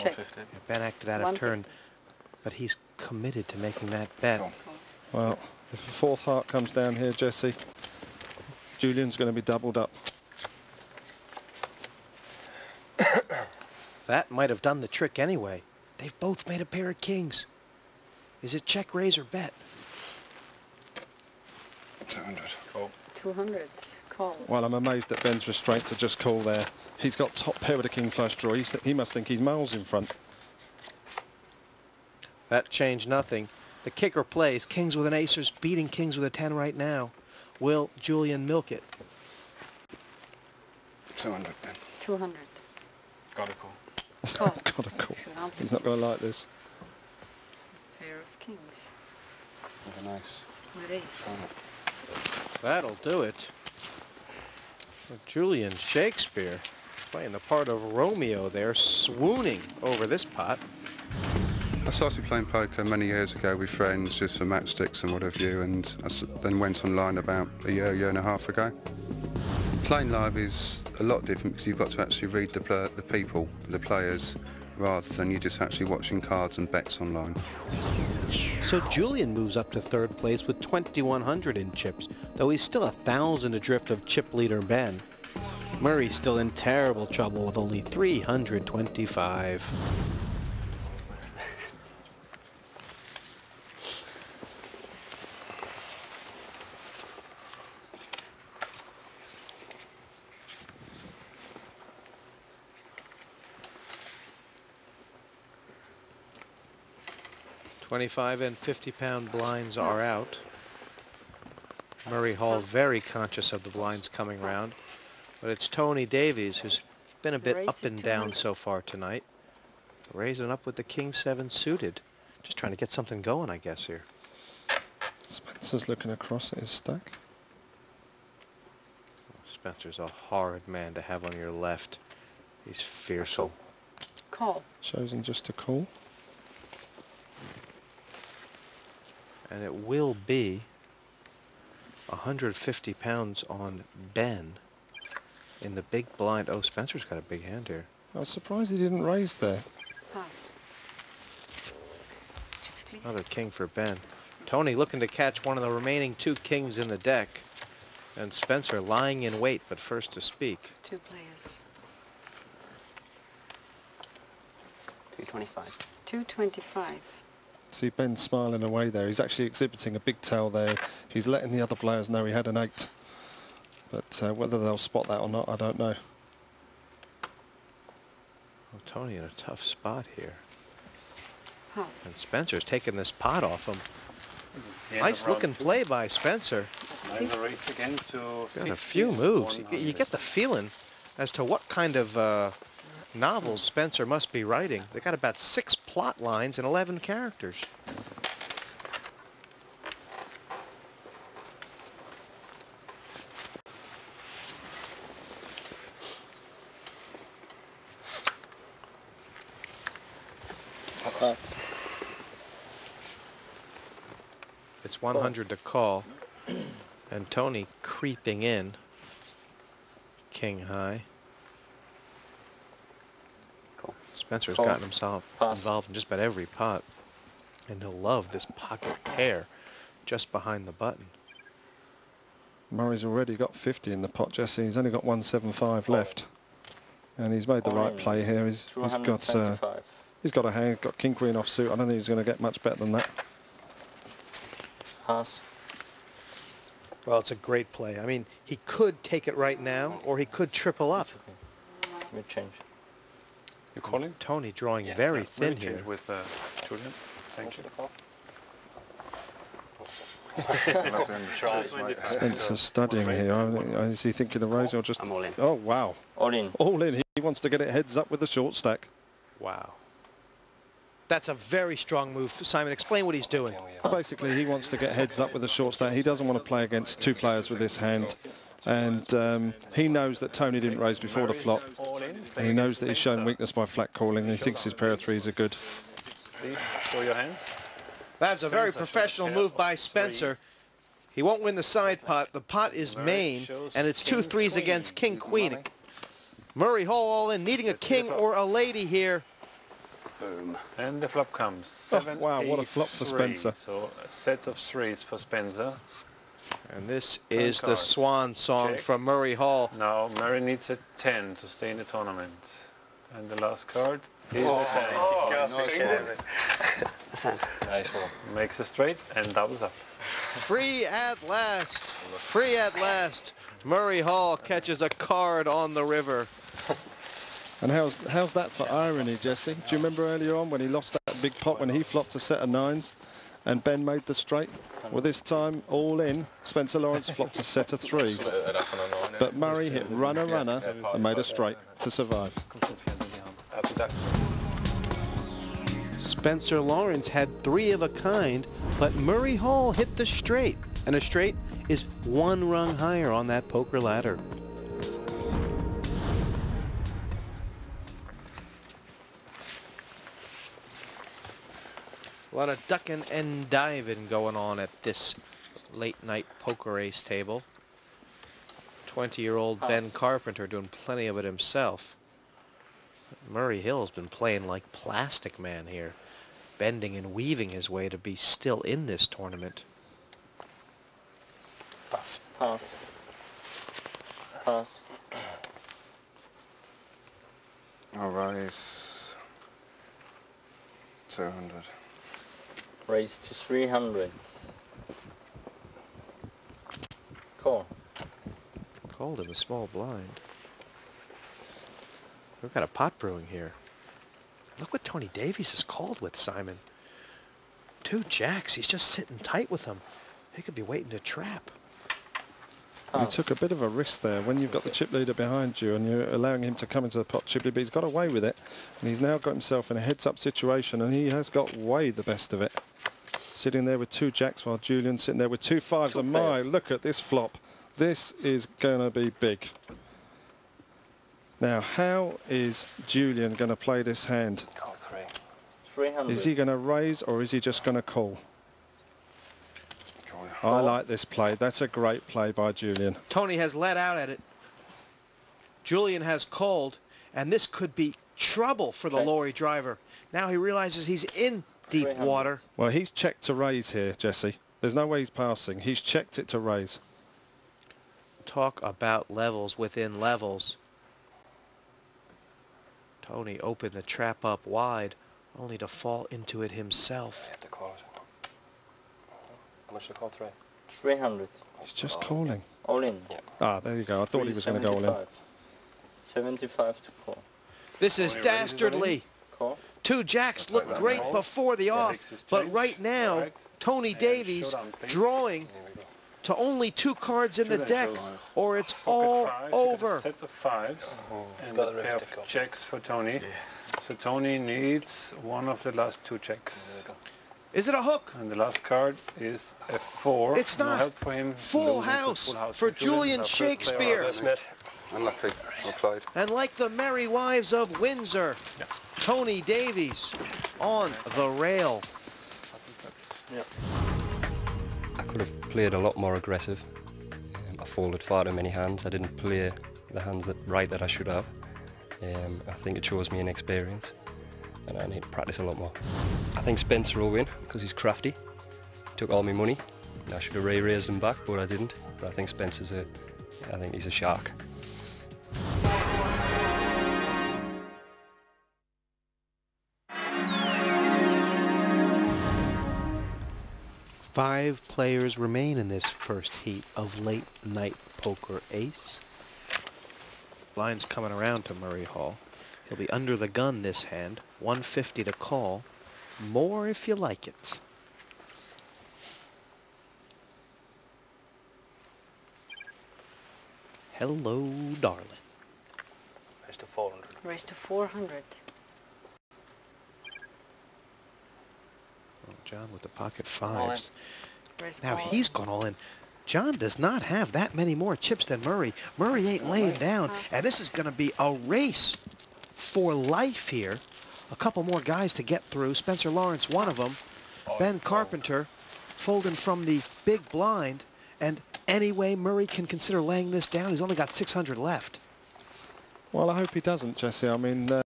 Check. Yeah, Ben acted out of turn, but he's committed to making that bet. Well, if the fourth heart comes down here, Jesse, Julian's going to be doubled up. That might have done the trick anyway. They've both made a pair of kings. Is it check, raise, or bet? 200. Call. 200. Call. Well, I'm amazed at Ben's restraint to just call there. He's got top pair with a king flush draw. He must think he's miles in front. That changed nothing. The kicker plays. Kings with an ace is beating kings with a 10 right now. Will Julian milk it? 200 then. 200. Got a call. Got a call. He's not going to like this. Pair of kings. With an ace. With ace. That'll do it. Well, Julian Shakespeare playing the part of Romeo there, swooning over this pot. I started playing poker many years ago with friends just for matchsticks and what have you, and I then went online about a year and a half ago. Playing live is a lot different because you've got to actually read the people, the players, rather than you just actually watching cards and bets online. So Julian moves up to third place with 2,100 in chips, though he's still 1,000 adrift of chip leader Ben. Murray's still in terrible trouble with only 325. $25 and £50 blinds are out. Murray Hall very conscious of the blinds coming round, but it's Tony Davies who's been a bit up and down so far tonight. Raising up with the King 7 suited. Just trying to get something going, I guess, here. Spencer's looking across at his stack. Spencer's a horrid man to have on your left. He's fearsome. Call. Chosen just to call. And it will be 150 pounds on Ben in the big blind. Oh, Spencer's got a big hand here. I was surprised he didn't raise there. Pass. Checks, please. Another king for Ben. Tony looking to catch one of the remaining 2 kings in the deck. And Spencer lying in wait, but first to speak. 2 players. 225. 225. See Ben smiling away there. He's actually exhibiting a big tail there. He's letting the other players know he had an 8. But whether they'll spot that or not, I don't know. Well, Tony in a tough spot here. Pass. And Spencer's taking this pot off him. Nice looking play by Spencer. Nice race again to Got a few moves. You get the feeling as to what kind of novels Spencer must be writing. They got about 6 plot lines and 11 characters. It's 100 to call, and Tony creeping in, king high. Cool. Spencer's Call. gotten himself involved in just about every pot, and he'll love this pocket pair just behind the button. Murray's already got 50 in the pot, Jesse. He's only got 175 left, and he's made the right play here. He's got a hand, got king queen offsuit. I don't think he's going to get much better than that. Pass. Well, it's a great play. I mean, he could take it right now, or he could triple up. Mid change. You calling? Tony drawing very thin Change here. with Julian. Thank you. Spencer's studying here. Is he thinking of raise or just... I'm all in. Oh, wow. All in. All in. He wants to get it heads up with the short stack. Wow. That's a very strong move. Simon, explain what he's doing. Basically, he wants to get heads up with a short stack. He doesn't want to play against 2 players with this hand. And he knows that Tony didn't raise before the flop. And he knows that he's shown weakness by flat calling. And he thinks his pair of 3s are good. Please show your hand. That's a very professional move by Spencer. He won't win the side pot. The pot is main, and it's 2 3s against king queen. Murray Hall all in, needing a king or a lady here. Boom. And the flop comes. Oh, 7, wow, what a ace, flop for 3. Spencer. So a set of threes for Spencer. And this is the cards. swan song Check. from Murray Hall. Now Murray needs a 10 to stay in the tournament. And the last card is a 10. Nice one. Makes a straight and doubles up. Free at last. Free at last. Murray Hall catches a card on the river. And how's that for irony, Jesse? Do you remember earlier on when he lost that big pot when he flopped a set of 9s and Ben made the straight? Well, this time, all in, Spencer Lawrence flopped a set of 3s. But Murray hit runner and made a straight to survive. Spencer Lawrence had 3 of a kind, but Murray Hall hit the straight. And a straight is 1 rung higher on that poker ladder. A lot of ducking and diving going on at this late night poker ace table. 20-year-old Ben Carpenter doing plenty of it himself. Murray Hill's been playing like Plastic Man here, bending and weaving his way to be still in this tournament. Pass. Pass. Pass. I'll raise 200. Raise to 300. Call. Called in the small blind. We've got a pot brewing here. Look what Tony Davies has called with, Simon. 2 jacks. He's just sitting tight with them. He could be waiting to trap. He took a bit of a risk there. When you've got the chip leader behind you and you're allowing him to come into the pot chip leader, but he's got away with it. And he's now got himself in a heads-up situation, and he has got way the best of it. Sitting there with 2 jacks while Julian's sitting there with 2 5s. And my, look at this flop. This is going to be big. Now, how is Julian going to play this hand? Call 3. 300. Is he going to raise or is he just going to call? I like this play. That's a great play by Julian. Tony has let out at it. Julian has called, and this could be trouble for the Lowry driver. Now he realizes he's in deep 300. water. Well, he's checked to raise here, Jesse. There's no way he's passing. He's checked it to raise. Talk about levels within levels. Tony opened the trap up wide, only to fall into it himself. Have to call it. How much to call 3? 300. He's just calling. All in. Yeah. Ah, there you go. I thought he was going to go all in. 75 to call. This is dastardly. Call. 2 jacks looked great before the off, but right now, Tony Davies drawing to only 2 cards in the deck, or it's all over. A set of 5s and a pair of checks for Tony. So Tony needs one of the last 2 checks. Is it a hook? And the last card is a 4. It's No not. help for him. Full house for Julian Shakespeare. Unlucky. Well played. And like the Merry Wives of Windsor, Tony Davies on the rail. I could have played a lot more aggressive. I folded far too many hands. I didn't play the hands that I should have. I think it shows me inexperience, and I need to practice a lot more. I think Spencer will win because he's crafty. He took all my money. I should have raised him back, but I didn't. But I think I think he's a shark. Five players remain in this first heat of late night poker ace. Line's coming around to Murray Hall. He'll be under the gun this hand. 150 to call. More if you like it. Hello, darling. Raise to 400. Raise to 400. Oh, John with the pocket 5s. Raise Now call. he's gone all in. John does not have that many more chips than Murray. Murray ain't laying down, and this is going to be a race for life here. A couple more guys to get through. Spencer Lawrence, one of them. Ben Carpenter folding from the big blind, and anyway Murray can consider laying this down. He's only got 600 left. Well, I hope he doesn't, Jesse. I mean,